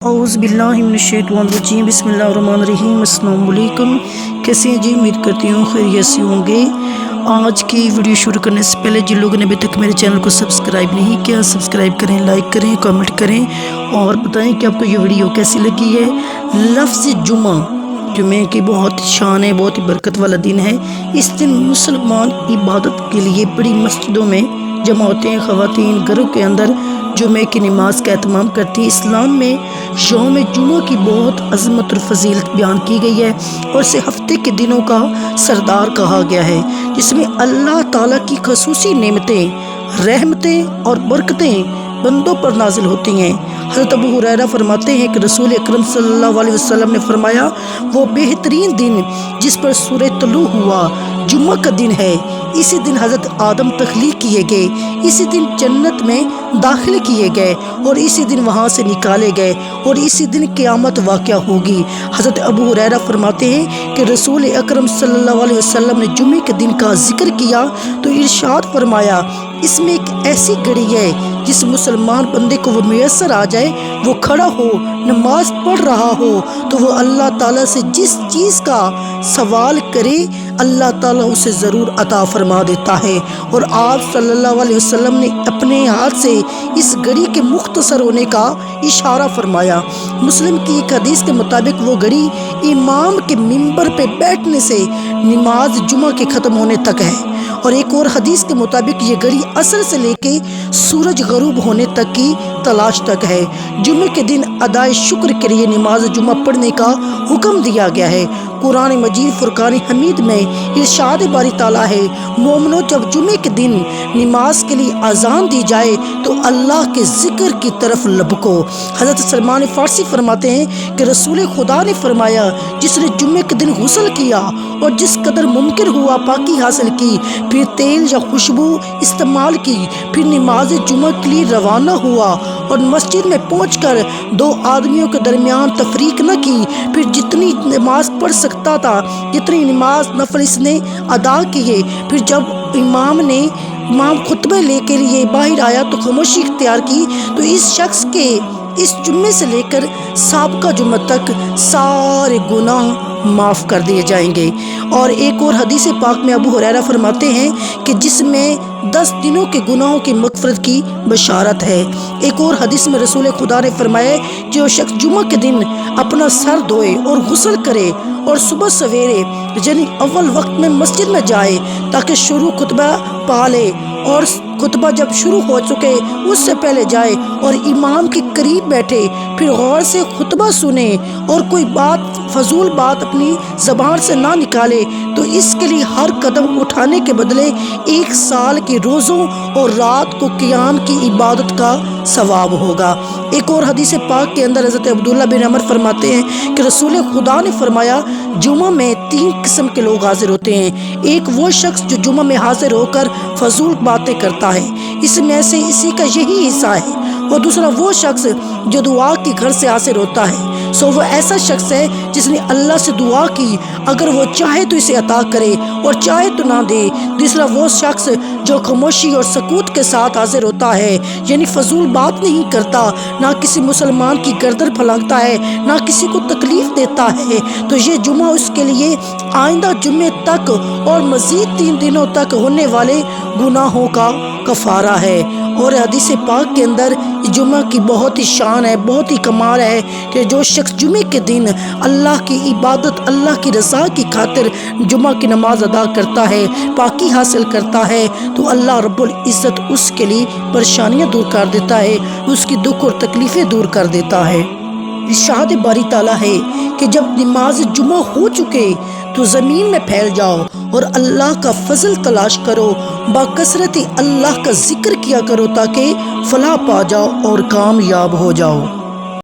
औज़ बिल्लाहि मिनश्शैतानिर्रजीम बिस्मिल्लाहिर्रहमानिर्रहीम। अस्सलाम वालेकुम। कैसे हैं जी? उम्मीद करती हूँ खैरियत से होंगे। आज की वीडियो शुरू करने से पहले जिन लोगों ने अभी तक मेरे चैनल को सब्सक्राइब नहीं किया, सब्सक्राइब करें, लाइक करें, कमेंट करें और बताएं कि आपको ये वीडियो कैसी लगी है। लफ्ज़ जुमे की बहुत शान है, बहुत ही बरकत वाला दिन है। इस दिन मुसलमान इबादत के लिए बड़ी मस्जिदों में जमा होते हैं। ख़वातीन घरों के अंदर जुमे की नमाज का एहतमाम करती है। इस्लाम में यौम जुमा की बहुत अज़मत और फजीलत बयान की गई है और इसे हफ्ते के दिनों का सरदार कहा गया है, जिसमें अल्लाह ताला की खसूसी नेमतें, रहमतें और बरकतें बंदों पर नाजिल होती हैं। हज़रत अबू हुरैरा फरमाते हैं कि रसूल अकरम सल्लल्लाहु अलैहि वसल्लम ने फरमाया, वो बेहतरीन दिन जिस पर सूरज तलू हुआ जुम्मा का दिन है। इसी दिन हज़रत आदम तख्लीक किए गए, इसी दिन जन्नत में दाखिल किए गए और इसी दिन वहाँ से निकाले गए और इसी दिन क़यामत वाक़या होगी। हज़रत अबू हुरैरा फरमाते हैं कि रसूल अकरम सल्लल्लाहु अलैहि वसल्लम ने जुम्मे के दिन का जिक्र किया तो इरशाद फरमाया, इसमें एक ऐसी घड़ी है जिस मुसलमान बंदे को वो मैसर आ जाए, वो खड़ा हो, नमाज पढ़ रहा हो, तो वो अल्लाह ताला से जिस चीज़ का सवाल करे अल्लाह ताला उसे ज़रूर अता फरमा देता है। और आप सल्लल्लाहु अलैहि वसल्लम ने अपने हाथ से इस घड़ी के मुख्तसर होने का इशारा फरमाया। मुस्लिम की एक हदीस के मुताबिक वो घड़ी इमाम के मिंबर पे बैठने से नमाज जुमा के ख़त्म होने तक है और एक और हदीस के मुताबिक ये घड़ी असर से लेके सूरज गरूब होने तक की तलाश तक है। जुम्मे के दिन अदाए शुक्र के लिए नमाज जुम्मा पढ़ने का हुक्म दिया गया है। कुरान मजीद फुरकान हमीद में इरशाद बारी ताला है, मोमनो जब जुम्मे के दिन नमाज के लिए अजान दी जाए तो अल्लाह के जिक्र की तरफ लपको। हज़रत सलमान फारसी फरमाते हैं कि रसूल खुदा ने फरमाया, जिसने जुम्मे के दिन गुस्ल किया और जिस कदर मुमकिन हुआ पाकी हासिल की, फिर तेल या खुशबू इस्तेमाल की, फिर नमाज जुम्मा के लिए रवाना हुआ और मस्जिद में पहुंचकर दो आदमियों के दरमियान तफरीक न की, फिर जितनी नमाज पढ़ सकता था जितनी नमाज नफल इसने अदा किए, फिर जब इमाम खुतबे लेके लिए बाहर आया तो खामोशी इख्तियार की, तो इस शख्स के इस जुम्मे से लेकर साबका जुम्मा तक सारे गुनाह माफ़ कर दिए जाएंगे। और एक और हदीस पाक में अबू हुरैरा फरमाते हैं कि जिसमें 10 दिनों के गुनाहों की मग़फ़िरत की बशारत है। एक और हदीस में रसूल खुदा ने फरमाया, जो शख्स जुम्मा के दिन अपना सर धोए और गुस्ल करे और सुबह सवेरे यानी अव्वल वक्त में मस्जिद में जाए ताकि शुरू खुतबा पा ले और खुतबा जब शुरू हो चुके उससे पहले जाए और इमाम के करीब बैठे, फिर गौर से खुतबा सुने और कोई बात फजूल बात अपनी ज़बान से ना निकाले, तो इसके लिए हर कदम उठाने के बदले 1 साल के रोज़ों और रात को क़ियाम की इबादत का सवाब होगा। एक और हदीस पाक के अंदर हज़रत अब्दुल्ला बिन अमर फरमाते हैं कि रसूल खुदा ने फरमाया, जुमा में 3 किस्म के लोग हाजिर होते हैं। एक वो शख्स जो जुमा में हाजिर होकर फजूल बातें करता है, इसमें से इसी का यही हिस्सा है। और दूसरा वो शख्स जो दुआ के घर से हासिल होता है, सो वो ऐसा शख्स है जिसने अल्लाह से दुआ की, अगर वो चाहे तो इसे अता करे और चाहे तो ना दे। तीसरा वो शख्स जो खामोशी और सकूत के साथ हाजिर होता है, यानी फजूल बात नहीं करता, ना किसी मुसलमान की गर्दन फलांगता है, ना किसी को तकलीफ़ देता है, तो ये जुमा उसके लिए आइंदा जुम्मे तक और मज़ीद 3 दिनों तक होने वाले गुनाहों का कफ़ारा है। और हदीस पाक के अंदर जुम्मा की बहुत ही शान है, बहुत ही कमाल है कि जो शख्स जुम्मे के दिन अल्लाह की इबादत, अल्लाह की रज़ा की खातिर जुम्मा की नमाज अदा करता है, पाकी हासिल करता है, तो अल्लाह रब्बुल इज़्ज़त उसके लिए परेशानियाँ दूर कर देता है, उसकी दुख और तकलीफ़ें दूर कर देता है। इरशाद बारी ताला है कि जब नमाज जुमा हो चुके तो ज़मीन में फैल जाओ और अल्लाह का फजल तलाश करो, बाकसरत अल्लाह का जिक्र किया करो ताकि फलाह पा जाओ और कामयाब हो जाओ।